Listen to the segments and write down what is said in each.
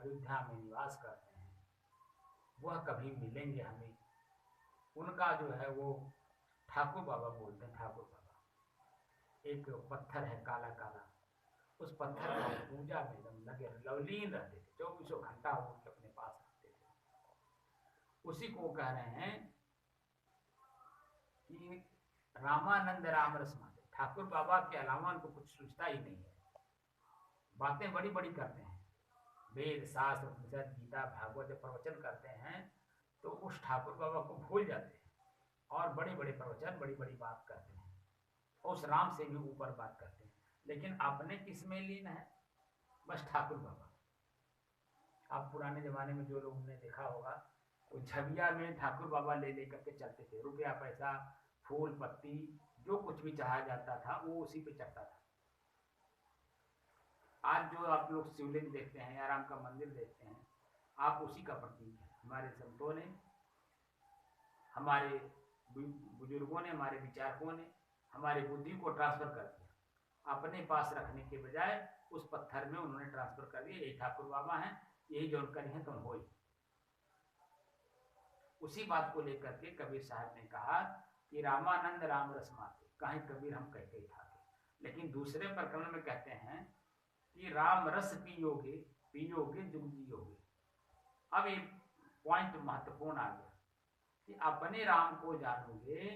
अयोध्या में निवास करते हैं वह कभी मिलेंगे हमें। उनका जो है वो ठाकुर बाबा बोलते हैं। ठाकुर बाबा एक पत्थर है काला काला, उस पत्थर की पूजा में एकदम लगे लवलीन रहते थे, 24 घंटा वो अपने पास रखते थे। उसी को कह रहे हैं कि रामानंद राम रसमाते। ठाकुर बाबा के अलावा उनको कुछ सूझता ही नहीं है, बातें बड़ी बड़ी करते हैं, वेद शास्त्र उपनिषद गीता भागवत प्रवचन करते हैं तो उस ठाकुर बाबा को भूल जाते हैं और बड़े बड़े प्रवचन बड़ी बड़ी बात करते हैं, उस राम से भी ऊपर बात करते हैं, लेकिन अपने किस में लीन है? बस ठाकुर बाबा। आप पुराने जमाने में जो लोगों ने देखा होगा, वो झबिया में ठाकुर बाबा ले लेकर के चलते थे, रुपया पैसा फूल पत्ती जो कुछ भी चढ़ाया जाता था वो उसी पे चढ़ता था। आज जो आप लोग शिवलिंग देखते हैं या राम का मंदिर देखते हैं, आप उसी का प्रतीक है। हमारे संतों ने, हमारे बुजुर्गों ने, हमारे विचारकों ने हमारी बुद्धि को ट्रांसफर कर दिया, अपने पास रखने के बजाय उस पत्थर में उन्होंने ट्रांसफर कर दिया। यही ठाकुर बाबा हैं, यही जो करी है तुम हो। उसी बात को लेकर के कबीर साहब ने कहा कि रामानंद राम रसमाते, कहीं कबीर हम कहते ही ठाके। लेकिन दूसरे प्रकरण में कहते हैं कि राम रस पियोगे पियोगे जुग जियोगे। अब एक पॉइंट महत्वपूर्ण आ गया कि अपने राम को जानोगे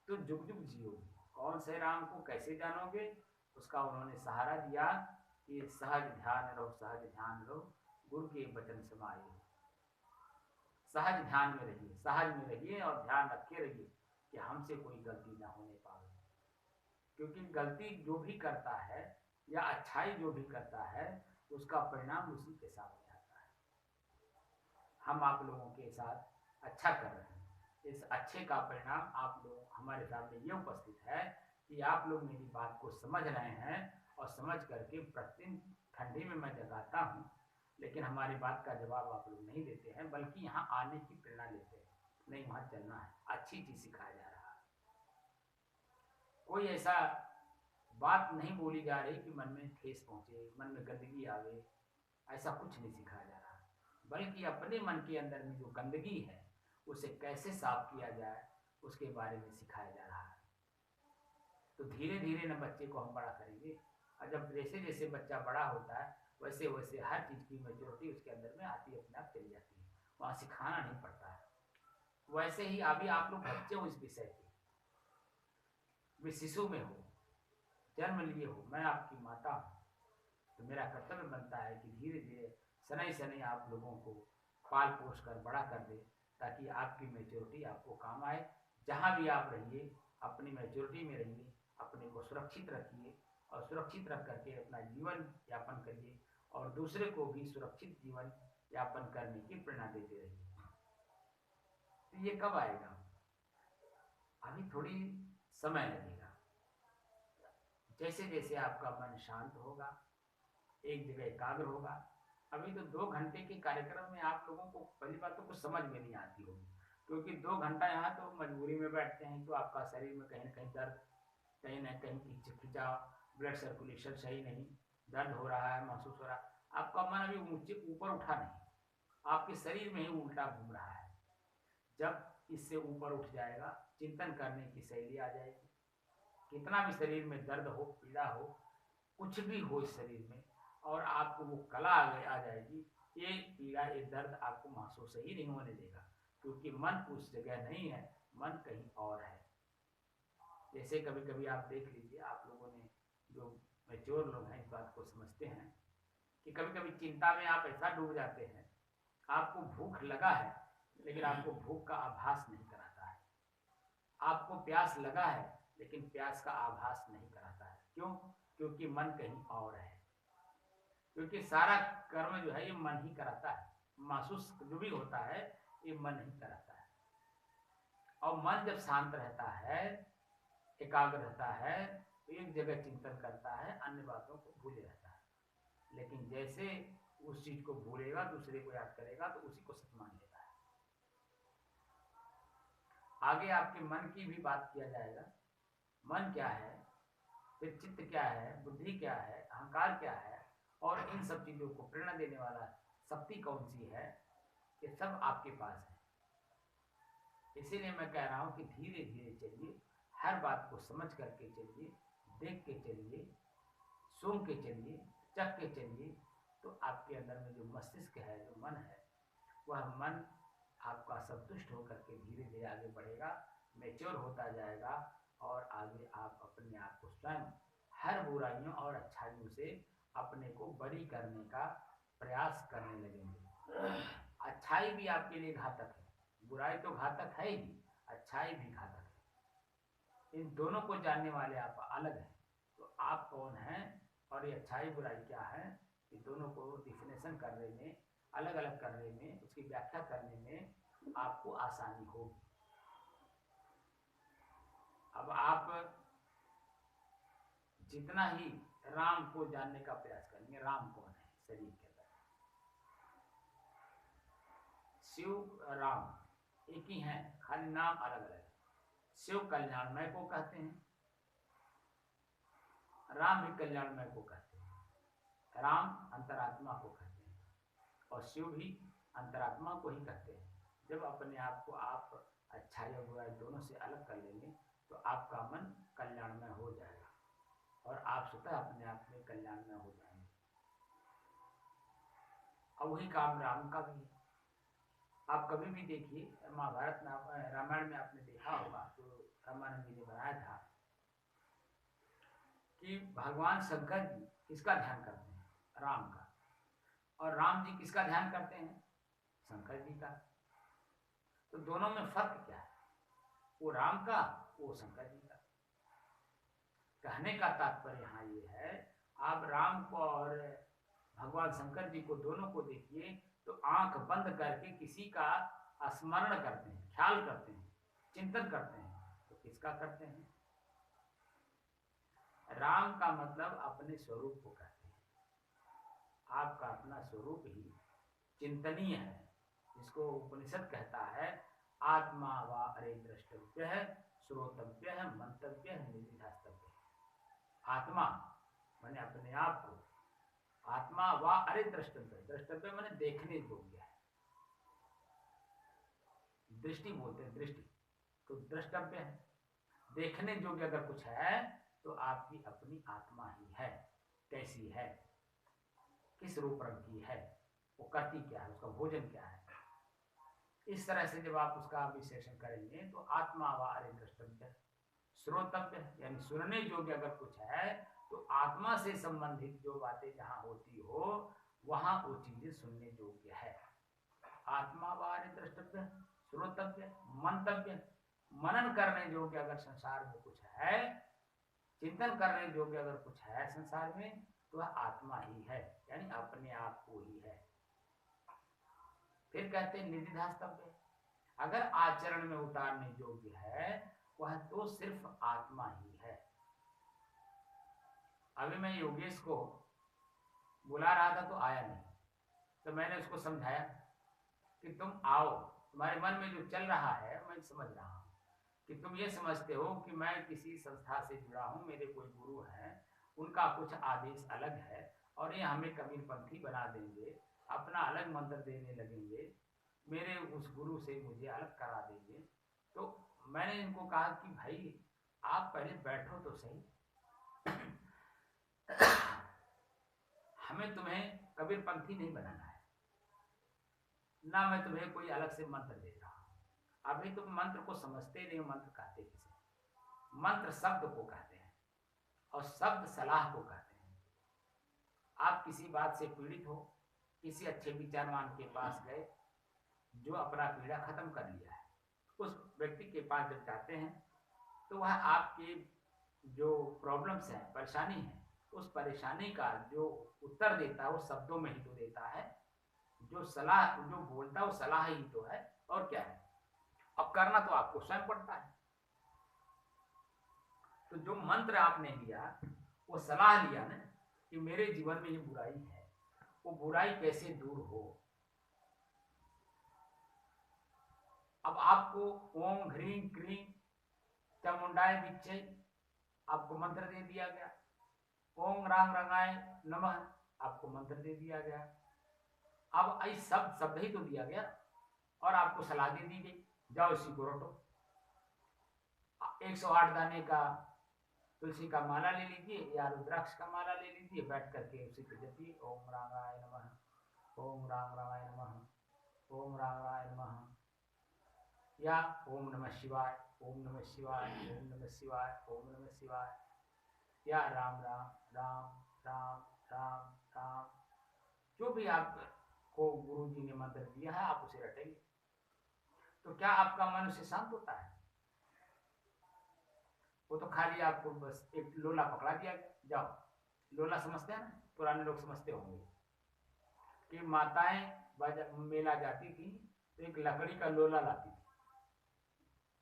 तो जुग जुग जियोगे। कौन से राम को कैसे जानोगे? उसका उन्होंने सहारा दिया कि सहज ध्यान रहो, सहज ध्यान रहो, गुरु के वचन समाये। सहज ध्यान में रहिए, सहज में रहिए और ध्यान रखे रहिए कि हमसे कोई गलती ना होने पाए, क्योंकि गलती जो भी करता है या अच्छाई जो भी करता है उसका परिणाम उसी के सामने आता है। हम आप लोगों के साथ अच्छा कर रहे हैं, इस अच्छे का परिणाम आप लोग हमारे सामने ये उपस्थित है कि आप लोग मेरी बात को समझ रहे हैं और समझ करके प्रतिदिन ठंडी में मैं जगाता हूँ, लेकिन हमारी बात का जवाब आप लोग नहीं देते हैं, बल्कि यहाँ आने की प्रेरणा लेते हैं। नहीं, वहाँ चलना है, अच्छी चीज सिखाया जा रहा है, कोई ऐसा बात नहीं बोली जा रही कि मन में ठेस पहुंचे, मन में गंदगी आवे, ऐसा कुछ नहीं सिखाया जा रहा, बल्कि अपने मन के अंदर में जो गंदगी है उसे कैसे साफ किया जाए उसके बारे में सिखाया जा रहा है। तो धीरे धीरे न बच्चे को हम बड़ा करेंगे, और जब जैसे जैसे बच्चा बड़ा होता है वैसे वैसे हर चीज की मेच्योरिटी उसके अंदर में आती अपने आप चली जाती है, वहां सिखाना नहीं पड़ता है। वैसे ही अभी आप लोग बच्चे हो, इस विषय के वे शिशु में हो, जन्म लिए हो, मैं आपकी माता हूँ, तो मेरा कर्तव्य बनता है कि धीरे धीरे शनै शनै आप लोगों को पाल पोष कर बड़ा कर दे, ताकि आपकी मेच्योरिटी आपको काम आए। जहाँ भी आप रहिए अपनी मेच्योरिटी में रहिए, अपने को सुरक्षित रखिए और सुरक्षित रख करके अपना जीवन यापन करिए और दूसरे को भी सुरक्षित जीवन यापन करने की प्रेरणा देते रहिए। तो ये कब आएगा? अभी थोड़ी समय लगेगा। जैसे जैसे आपका मन शांत होगा, एक जगह एकाग्र होगा। अभी तो 2 घंटे के कार्यक्रम में आप लोगों को पहली बात तो कुछ समझ में नहीं आती होगी, क्योंकि 2 घंटा यहाँ तो मजबूरी में बैठते हैं, तो आपका शरीर में कहीं ना कहीं दर्द, कहीं ना कहीं खिंचाव, ब्लड सर्कुलेशन सही नहीं, दर्द हो रहा है, महसूस हो रहा है। आपका मन अभी ऊंचे ऊपर उठा नहीं, आपके शरीर में ही उल्टा घूम रहा है। जब इससे ऊपर उठ जाएगा, चिंतन करने की शैली आ जाएगी। कितना भी शरीर में दर्द हो, पीड़ा हो, कुछ भी हो इस शरीर में, और आपको वो कला आ जाएगी, ये पीड़ा ये दर्द आपको महसूस ही नहीं होने देगा, क्योंकि मन उस जगह नहीं है, मन कहीं और है। जैसे कभी कभी आप देख लीजिए, आप लोगों ने जो मैच्योर लोग हैं इस बात को समझते हैं कि कभी कभी चिंता में आप ऐसा डूब जाते हैं, आपको भूख लगा है लेकिन आपको भूख का आभास नहीं कराता है, आपको प्यास लगा है लेकिन प्यास का आभास नहीं कराता है। क्यों? क्योंकि मन कहीं और है, क्योंकि सारा कर्म जो है ये मन ही कराता है, महसूस जो भी होता है ये मन ही कराता है। और मन जब शांत रहता है, एकाग्र रहता है, एक जगह चिंतन करता है, अन्य बातों को भूले रहता है। लेकिन जैसे उस चीज को भूलेगा, दूसरे को याद करेगा, तो उसी को सच मान लेता है। आगे आपके मन की भी बात किया जाएगा। मन क्या है, फिर चित्त क्या है, बुद्धि क्या है, अहंकार क्या है, और इन सब चीजों को प्रेरणा देने वाला शक्ति कौन सी है कि सब आपके पास है। इसीलिए मैं कह रहा हूं कि धीरे धीरे चलिए, हर बात को समझ करके चलिए, देख के चलिए, सुन के चलिए, चख के चलिए, तो आपके अंदर में जो मस्तिष्क है, जो मन है, वह मन आपका संतुष्ट होकर के धीरे धीरे आगे बढ़ेगा, मैच्योर होता जाएगा और आगे आप अपने आप को स्वयं हर बुराइयों और अच्छाइयों से अपने को बरी करने का प्रयास करने लगेंगे। अच्छाई भी आपके लिए घातक है, बुराई तो घातक है ही, अच्छाई भी घातक है। इन दोनों को जानने वाले आप अलग हैं, तो आप कौन हैं और ये अच्छाई बुराई क्या है, ये दोनों को डिफिनेशन करने में, अलग अलग करने में, उसकी व्याख्या करने में आपको आसानी होगी। अब आप जितना ही राम को जानने का प्रयास करेंगे, राम कौन है शरीर के अंदर, शिव राम एक ही हैं, खाली नाम अलग अलग है। शिव कल्याणमय को कहते हैं, राम भी कल्याणमय को कहते हैं। राम अंतरात्मा को कहते हैं और शिव भी अंतरात्मा को ही कहते हैं। जब अपने आप को आप अच्छाई और बुराई दोनों से अलग कर लेंगे तो आपका मन कल्याणमय हो जाएगा और आप स्वतः अपने आप में कल्याणमय हो जाएंगे। और वही काम राम का भी है। आप कभी भी देखिए, महाभारत में, रामायण में आपने देखा होगा, जो रामानंद जी ने बनाया था, कि भगवान शंकर जी किसका ध्यान करते हैं, राम का, और राम जी किसका ध्यान करते हैं, शंकर जी का। तो दोनों में फर्क क्या है, वो राम का, वो शंकर जी का। कहने का तात्पर्य यहाँ ये है, आप राम को और भगवान शंकर जी को दोनों को देखिए तो आंख बंद करके किसी का स्मरण करते हैं, ख्याल करते हैं, चिंतन करते हैं, तो किसका करते हैं, राम का मतलब अपने स्वरूप को कहते हैं। आपका अपना स्वरूप ही चिंतनीय है, जिसको उपनिषद कहता है आत्मा वा अरे द्रष्टव्य है, श्रोतव्य है, मंतव्य है, निधिध्यास्तव्य है। आत्मा माने अपने आप को, आत्मा वा अरे द्रष्टव्य, द्रष्टव्य माने देखने योग्य है, दृष्टि बोलते हैं, दृष्टि तो द्रष्टव्य है। देखने योग्य अगर कुछ है तो आपकी अपनी आत्मा ही है। कैसी है, किस रूप रंग की है, वो करती क्या है, उसका भोजन क्या है, इस तरह से जब आप उसका विश्लेषण करेंगे तो आत्मा वा अरे द्रष्टव्य, श्रोतव्य यानी सुनने योग्य अगर कुछ है तो आत्मा से संबंधित जो बातें जहां होती हो वहां वो चीजें सुनने योग्य है। आत्मा वा अरे द्रष्टव्य, श्रोतव्य, मंतव्य, मनन करने योग्य अगर संसार में कुछ है, चिंतन करने योग्य अगर कुछ है संसार में, तो वह आत्मा ही है, यानी अपने आप को ही है। फिर कहते हैं निधिध्यास्तव्य, अगर आचरण में उतारने योग्य है वह तो सिर्फ आत्मा ही है। अभी मैं योगेश को बुला रहा था तो आया नहीं, तो मैंने उसको समझाया कि तुम आओ, तुम्हारे मन में जो चल रहा है मैं समझ रहा हूँ कि तुम ये समझते हो कि मैं किसी संस्था से जुड़ा हूँ, मेरे कोई गुरु हैं, उनका कुछ आदेश अलग है और ये हमें कबीरपंथी बना देंगे, अपना अलग मंत्र देने लगेंगे, मेरे उस गुरु से मुझे अलग करा देंगे। तो मैंने इनको कहा कि भाई आप पहले बैठो तो सही, हमें तुम्हें कबीरपंथी नहीं बनाना है, ना मैं तुम्हें कोई अलग से मंत्र दे रहा हूँ। अभी तुम मंत्र को समझते नहीं हो, मंत्र कहते किसे, मंत्र शब्द को कहते हैं और शब्द सलाह को कहते हैं। आप किसी बात से पीड़ित हो, किसी अच्छे विचारवान के पास गए जो अपना पीड़ा खत्म कर लिया है, उस व्यक्ति के पास जब जाते हैं तो वह आपके जो प्रॉब्लम्स हैं, परेशानी है, उस परेशानी का जो उत्तर देता है वो शब्दों में ही तो देता है, जो सलाह जो बोलता है वो सलाह ही तो है, और क्या है। अब करना तो आपको स्वयं पड़ता है। तो जो मंत्र आपने लिया वो सलाह लिया ना कि मेरे जीवन में ये बुराई है, वो बुराई कैसे दूर हो। अब आपको ओम ह्रीं क्रीं चामुंडाय विच्चे आपको मंत्र दे दिया गया, ओम राम रंगाय नमः आपको मंत्र दे दिया गया। अब इस सब शब्द ही तो दिया गया और आपको सलाह दे दी गई, जाओ इसी को रटो। 108 दाने का तुलसी का माला ले लीजिए या रुद्राक्ष का माला ले लीजिए, बैठ करके उसी को जपिए, ओम रामाय नमः, ओम रामाय नमः, ओम रामाय नमः, या ओम नमः शिवाय, ओम नमः शिवाय, ओम नमः शिवाय, ओम नमः शिवाय, या राम राम राम राम राम राम, जो भी आपको गुरु जी ने मंत्र दिया है आप उसे रटेंगे। तो क्या आपका मन उससे शांत होता है? वो तो खाली आपको बस एक लोला पकड़ा दिया गया, जाओ। लोला समझते हैं ना, पुराने लोग समझते होंगे कि माताएं मेला जाती थी तो एक लकड़ी का लोला लाती थी,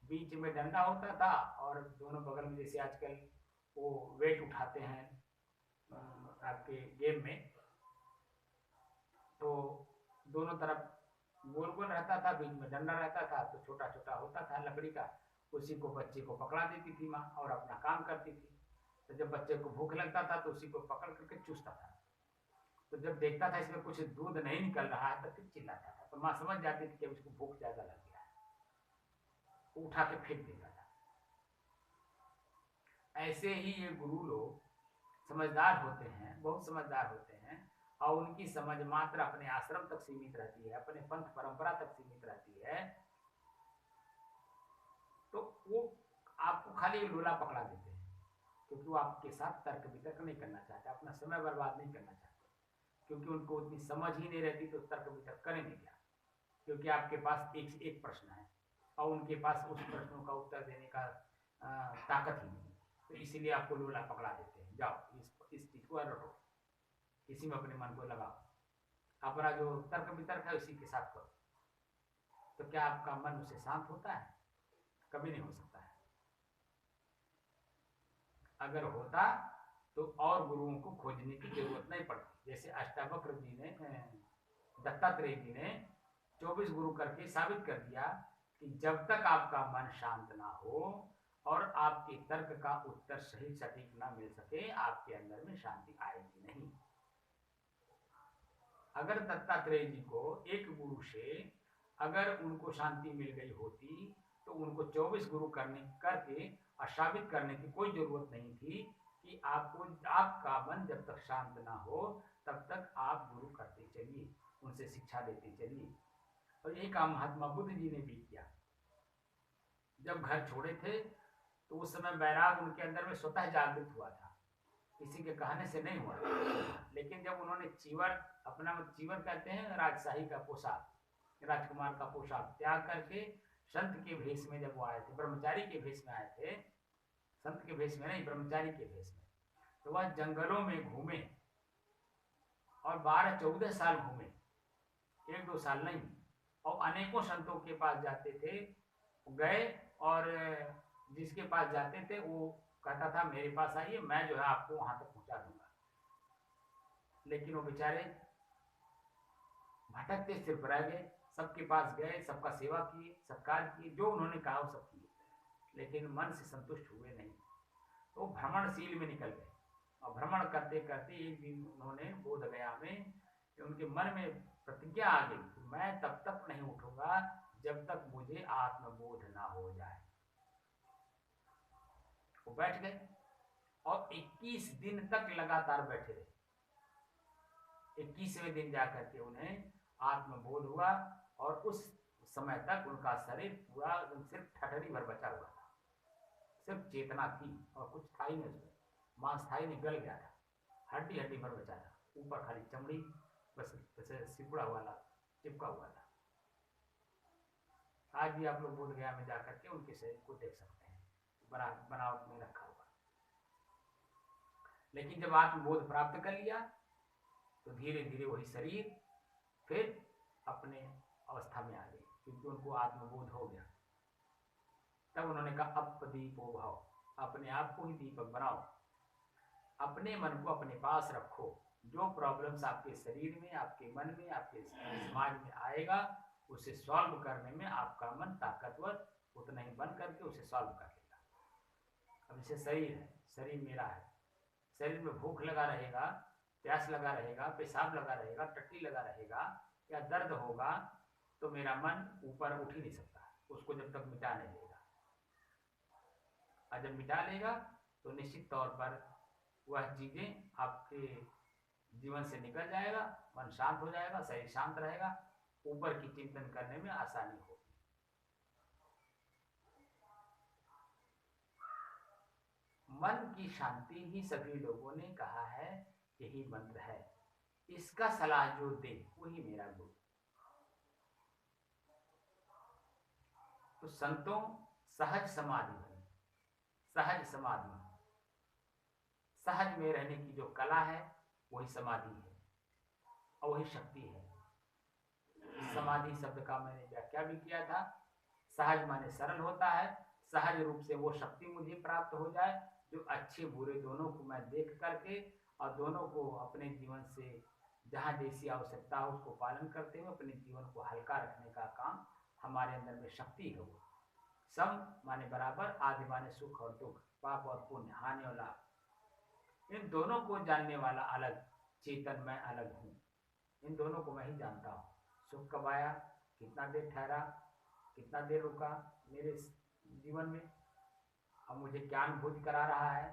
बीच में डंडा होता था और दोनों बगल में जैसे आजकल वो वेट उठाते हैं आपके गेम में, तो दोनों तरफ गोल गोल रहता था, बीच में डंडा रहता था, तो छोटा छोटा होता था लकड़ी का, उसी को बच्चे को पकड़ा देती थी माँ और अपना काम करती थी। तो जब बच्चे को भूख लगता था तो उसी को पकड़ करके चूसता था, तो जब देखता था इसमें कुछ दूध नहीं निकल रहा है तो फिर चिल्लाता था, तो माँ समझ जाती थी कि उसको भूख ज्यादा लग गया है, उठा के फेंक देता था। ऐसे ही ये गुरु लोग समझदार होते हैं, बहुत समझदार होते हैं, और उनकी समझ मात्र अपने आश्रम तक सीमित रहती है, अपने पंथ परंपरा तक सीमित रहती है। तो वो आपको खाली लोला पकड़ा देते हैं, क्योंकि वो आपके साथ तर्क वितर्क नहीं करना चाहते, अपना समय बर्बाद नहीं करना चाहते, क्योंकि उनको उतनी समझ ही नहीं रहती, तो तर्क वितर्क करेंगे क्या? क्योंकि आपके पास एक प्रश्न है और उनके पास उस प्रश्नों का उत्तर देने का ताकत ही नहीं, तो इसीलिए आपको लोला पकड़ा देते हैं, जाओ इस चीज को रटो, इसी में अपने मन को लगाओ, अपना जो तर्क वितर्क है उसी के साथ करो। तो क्या आपका मन उससे शांत होता है? कभी नहीं हो सकता है। अगर होता तो और गुरुओं को खोजने की जरूरत नहीं पड़ती। जैसे अष्टावक्र जी ने, दत्तात्रेय जी ने 24 गुरु करके साबित कर दिया कि जब तक आपका मन शांत ना हो और आपके तर्क का उत्तर सही सटीक ना मिल सके, आपके अंदर में शांति आएगी नहीं। अगर दत्तात्रेय जी को एक गुरु से अगर उनको शांति मिल गई होती तो उनको 24 गुरु करके और साबित करने की कोई जरूरत नहीं थी कि आपका मन जब तक शांत ना हो तब तक आप गुरु करते चलिए, उनसे शिक्षा लेते चलिए। और यही काम महात्मा बुद्ध जी ने भी किया। जब घर छोड़े थे तो उस समय वैराग उनके अंदर में स्वतः जागृत हुआ था, किसी के कहने से नहीं हुआ। लेकिन जब उन्होंने अपना चीवर कहते हैं राजशाही का पोशाक, राजकुमार का पोशाक त्याग करके संत के भेष में जब वो आए थे, ब्रह्मचारी के भेष में आए थे, संत के भेष में नहीं, ब्रह्मचारी के भेष में, तो वह जंगलों में घूमे और 12-14 साल घूमे, 1-2 साल नहीं, और अनेकों संतों के पास जाते थे, गए और जिसके पास जाते थे वो कहता था मेरे पास आइए, मैं जो है आपको वहां तक पहुंचा दूंगा। लेकिन वो बेचारे भटकते सिर्फ रह गए, सबके पास गए, सबका सेवा किए, सत्कार किए, जो उन्होंने कहा वो सब किए, लेकिन मन से संतुष्ट हुए नहीं, तो भ्रमणशील में निकल गए। और भ्रमण करते करते एक दिन उन्होंने बोध गया में, उनके मन में प्रतिज्ञा आ गई कि मैं तब तक नहीं उठूंगा जब तक मुझे आत्मबोध ना हो जाए। वो बैठ गए और 21 दिन तक लगातार बैठे रहे। 21वें दिन जाकर के उन्हें आत्मबोध हुआ और उस समय तक उनका शरीर पूरा सिर्फ ठठरी भर बचा हुआ था, सिर्फ चेतना थी और कुछ था ही नहीं उसमें, मांस था ही नहीं, गल गया था, हड्डी हड्डी भर बचा था, ऊपर खाली चमड़ी बस सिकुड़ा हुआ चिपका हुआ था। आज भी आप लोग बोध गया में जाकर के उनके शरीर को देख सकते हैं, बनावट में रखा हुआ। लेकिन जब आत्मबोध प्राप्त कर लिया तो धीरे धीरे वही शरीर फिर अपने अवस्था में आ गई, क्योंकि उनको आत्मबोध हो गया। तब उन्होंने कहा अब दीपो भव, अपने आप को ही दीपक बनाओ, अपने मन को अपने पास रखो। जो प्रॉब्लम्स आपके शरीर में, आपके मन में, आपके समाज में आएगा, उसे सॉल्व करने में आपका मन ताकतवर उतना ही बन करके उसे सॉल्व कर लेगा। अब जैसे शरीर है, शरीर मेरा है, शरीर में भूख लगा रहेगा, प्यास लगा रहेगा, पेशाब लगा रहेगा, टट्टी लगा रहेगा, या दर्द होगा तो मेरा मन ऊपर उठ ही नहीं सकता, उसको जब तक मिटा नहीं लेगा। और जब मिटा लेगा तो निश्चित तौर पर वह चीजें आपके जीवन से निकल जाएगा, मन शांत हो जाएगा, शरीर शांत रहेगा, ऊपर की चिंतन करने में आसानी होगी। मन की शांति ही सभी लोगों ने कहा है यही मंत्र है, इसका सलाह जो दे वही मेरा गुरु। तो संतों सहज समाधि बनी, सहज समाधि, सहज में रहने की जो कला है वही समाधि है और वही शक्ति है। समाधि शब्द का मैंने व्याख्या भी किया था। सहज माने सरल होता है, सहज रूप से वो शक्ति मुझे प्राप्त हो जाए जो अच्छे बुरे दोनों को मैं देख करके और दोनों को अपने जीवन से जहाँ जैसी आवश्यकता हो उसको पालन करते हुए अपने जीवन को हल्का रखने का काम हमारे अंदर में शक्ति है। वो सम माने बराबर, आदि माने सुख और दुख, पाप और पुण्य, हानि और लाभ, इन दोनों को जानने वाला अलग, चेतन मैं अलग हूँ, इन दोनों को मैं ही जानता हूँ। सुख कब आया, कितना देर ठहरा, कितना देर रुका मेरे जीवन में, अब मुझे क्या अनुभूति करा रहा है,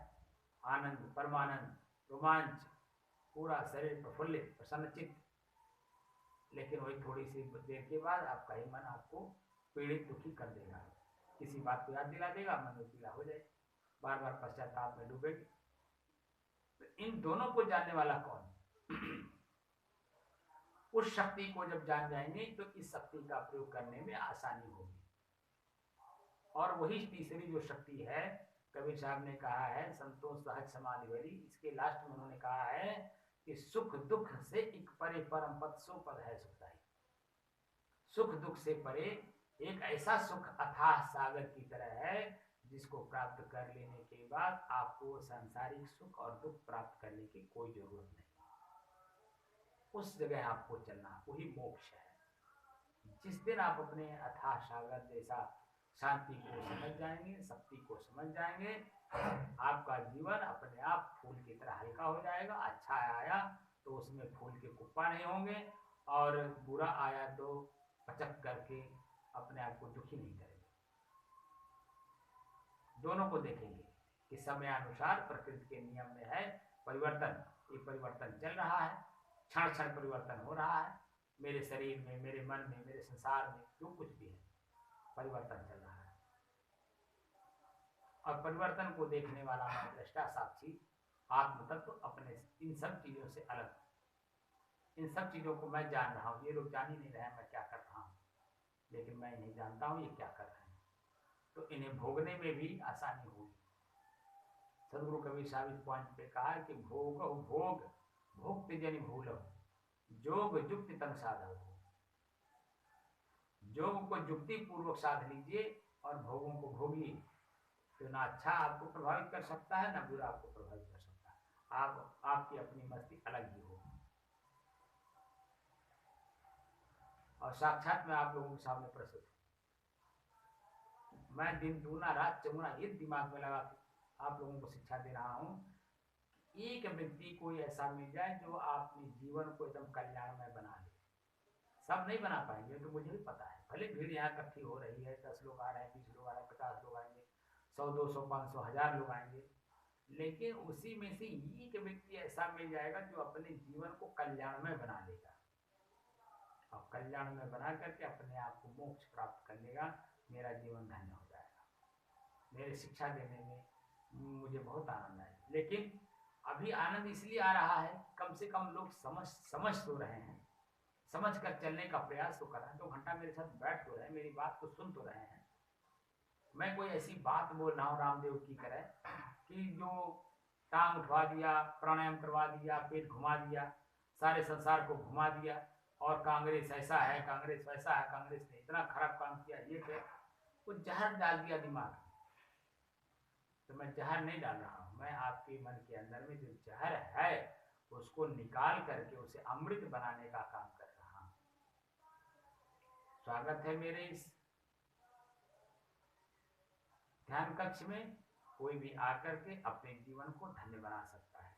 आनंद, परमानंद, रोमांच, पूरा शरीर प्रफुल्लित, प्रसन्नचित्त, लेकिन वही थोड़ी सी देर के बाद आपका ही मन आपको पीड़ित, दुखी कर देगा, किसी बात को याद दिला देगा, मन पीड़ा हो जाए, बार बार पश्चाताप में डूबेगी। तो इन दोनों को जानने वाला कौन? उस शक्ति को जब जान जाएंगे तो इस शक्ति का प्रयोग करने में आसानी होगी। और वही तीसरी जो शक्ति है, कबीर साहब ने कहा है संतोष सहज समाधि वाली, इसके लास्ट में उन्होंने कहा है कि सुख दुख से एक परे परम पद सो पद है सुखदाई। सुख दुख से परे एक ऐसा सुख अथाह सागर की तरह है जिसको प्राप्त कर लेने के बाद आपको सांसारिक सुख और दुख प्राप्त करने की कोई जरूरत नहीं, उस जगह आपको चलना, वही मोक्ष है। जिस दिन आप अपने अथाह सागर जैसा शांति को समझ जाएंगे, शक्ति को समझ जाएंगे, आपका जीवन अपने आप फूल की तरह हल्का हो जाएगा। अच्छा आया तो उसमें फूल के कुप्पा नहीं होंगे और बुरा आया तो पचक करके अपने आप को दुखी नहीं करेंगे। दोनों को देखेंगे कि समयानुसार प्रकृति के नियम में है परिवर्तन, ये परिवर्तन चल रहा है, क्षण क्षण परिवर्तन हो रहा है, मेरे शरीर में, मेरे मन में, मेरे संसार में, जो कुछ भी है परिवर्तन चल रहा है। और परिवर्तन को देखने वाला दृष्टा साक्षी आत्म तत्व अपने इन सब चीजों से अलग, इन सब चीजों को मैं जान रहा हूँ, ये लोग जान ही नहीं रहे मैं क्या कर रहा हूँ, लेकिन मैं इन्हें जानता हूँ ये क्या कर रहे हैं, तो इन्हें भोगने में भी आसानी होगी। सदगुरु कबीर साहब इस पॉइंट पे कहा कि भोग भोग भोक्ति जनि भूलो, जोग जुक्ति तन साधो। जोग को जुक्ति पूर्वक साध लीजिए और भोगों को भोगिए, तो ना अच्छा आपको प्रभावित कर सकता है ना बुरा आपको प्रभावित कर सकता है, आपकी अपनी मस्ती अलग ही होगी। और साक्षात मैं आप लोगों के सामने प्रस्तुत हूँ, मैं दिन दूना रात चौगुना ये दिमाग में लगा आप लोगों को शिक्षा दे रहा हूँ, एक व्यक्ति को ऐसा मिल जाए जो आपके जीवन को एकदम कल्याणमय बना दे। सब नहीं बना पाएंगे तो मुझे भी पता है, भले भीड़ यहाँ इकट्ठी हो रही है, 10 लोग आ रहे हैं, 20 लोग आ रहे हैं, 50 लोग आएंगे, 100 200 500 1000 लोग आएंगे, लेकिन उसी में से एक व्यक्ति ऐसा मिल जाएगा जो अपने जीवन को कल्याणमय बना लेगा और कल्याणमय बना करके अपने आप को मोक्ष प्राप्त कर लेगा। मेरा जीवन धन्य हो जाएगा। मेरे शिक्षा देने में मुझे बहुत आनंद आया, लेकिन अभी आनंद इसलिए आ रहा है कम से कम लोग समझ तो रहे हैं, समझ कर चलने का प्रयास तो कर रहे हैं, 2 घंटा मेरे साथ बैठ तो रहे हैं, मेरी बात को सुन तो रहे हैं। मैं कोई ऐसी बात बोल रहा हूँ रामदेव की तरह कि जो टांग उठवा दिया, प्राणायाम करवा दिया, पेट घुमा दिया, सारे संसार को घुमा दिया और कांग्रेस ऐसा है, कांग्रेस वैसा है, कांग्रेस ने इतना खराब काम किया, ये क्या, वो जहर डाल दिया दिमाग में। तो मैं जहर नहीं डाल रहा हूँ, मैं आपके मन के अंदर में जो जहर है उसको निकाल करके उसे अमृत बनाने का काम कर रहा हूँ। स्वागत है मेरे इस ध्यान कक्ष में। कोई भी आकर के अपने जीवन को धन्य बना सकता है,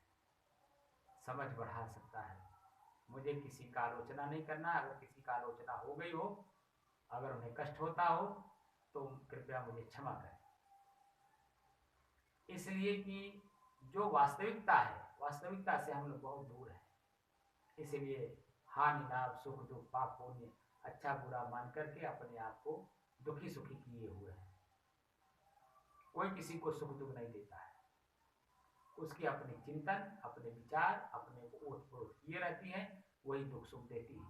समझ बढ़ा सकता है, मुझे किसी का आलोचना नहीं करना। अगर किसी का आलोचना हो गई हो, अगर उन्हें कष्ट होता हो, तो कृपया मुझे क्षमा करें। इसलिए कि जो वास्तविकता है, वास्तविकता से हम लोग बहुत दूर हैं। इसलिए हानि लाभ सुख दुख पाप पुण्य अच्छा बुरा मान करके अपने आप को दुखी सुखी किए हुए हैं। कोई किसी को सुख दुख नहीं देता है। उसकी अपनी चिंतन, अपने विचार, अपने को ओत प्रोत किए रहती है, वही दुख सुख देती है।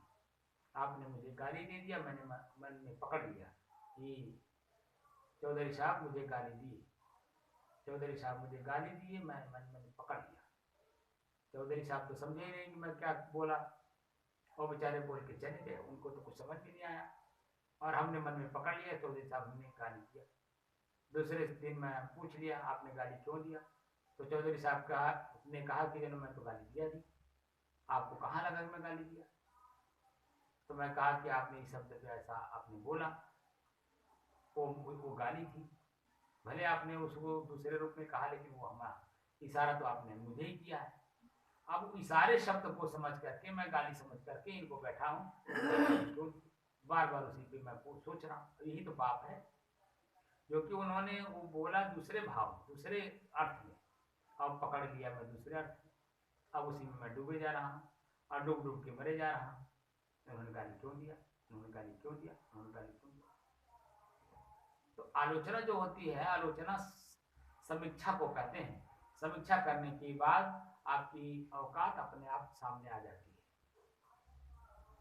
आपने मुझे गाली दे दिया, मैंने मन में पकड़ लिया कि चौधरी साहब मुझे गाली दिए, चौधरी साहब मुझे गाली दिए, मैं मन में पकड़ लिया। चौधरी साहब तो समझे ही नहीं कि मैं क्या बोला, और बेचारे बोल के चले गए, उनको तो कुछ समझ भी नहीं आया, और हमने मन में पकड़ लिया चौधरी साहब हमने गाली दिया। दूसरे दिन मैं पूछ लिया आपने गाली क्यों दिया, तो चौधरी साहब ने कहा कि मैं तो गाली दिया दी, आपको कहाँ लगा मैं गाली दिया। तो मैं कहा कि आपने इस शब्द पे ऐसा आपने बोला, वो गाली थी। भले आपने उसको दूसरे रूप में कहा, लेकिन वो हमारा इशारा तो आपने मुझे ही किया है। अब इशारे शब्द को समझ करके मैं गाली समझ करके इनको बैठा हूँ, तो बार बार उसी पे मैं सोच रहा हूँ। यही तो पाप है, क्योंकि उन्होंने वो बोला दूसरे भाव, दूसरे अर्थ में, अब पकड़ लिया मैं दूसरे अर्थ में। अब उसी में मैं डूबे जा रहा हूँ और डूब डूब के मरे जा रहा हूँ। उन्होंने गाली क्यों दिया, उन्होंने गाली क्यों दिया, उन्होंने गाली क्यों दिया। तो आलोचना जो होती है, आलोचना समीक्षा को कहते हैं। समीक्षा करने के बाद आपकी औकात अपने आप सामने आ जाती है।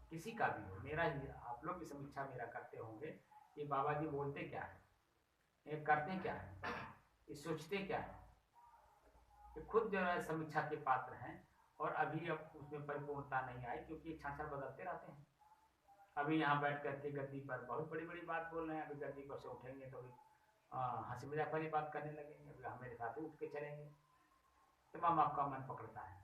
किसी का भी हो, मेरा ही, आप लोग भी समीक्षा मेरा करते होंगे कि बाबा जी बोलते क्या है, ये करते क्या है, ये सोचते क्या है। ये खुद जो है समीक्षा के पात्र हैं, और अभी अब उसमें परिपूर्णता नहीं आई, क्योंकि क्षण बदलते रहते हैं। अभी यहाँ बैठ करके गद्दी पर बहुत बड़ी बड़ी बात बोल रहे हैं, अभी गद्दी पर से उठेंगे तो हंसी मजाक वाली बात करने लगेंगे, अभी हमारे साथ ही उठ के चलेंगे, तमाम आपका मन पकड़ता है।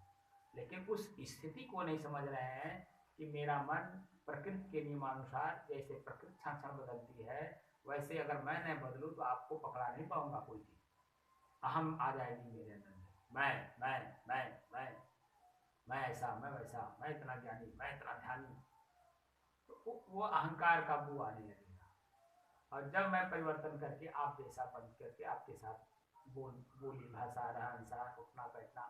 लेकिन उस स्थिति को नहीं समझ रहे हैं कि मेरा मन प्रकृति के नियमानुसार, जैसे प्रकृति क्षण बदलती है, वैसे अगर मैं नहीं बदलूं तो आपको पकड़ा नहीं पाऊंगा कोई चीज। अहम आ जाएगी मेरे अंदर में, मैं ऐसा, मैं वैसा, मैं इतना ज्ञानी, मैं इतना ध्यानी, तो वो अहंकार का बू आने लगेगा। और जब मैं परिवर्तन करके आप जैसा बन करके आपके साथ बोली भाषा रहन सहन उठना बैठना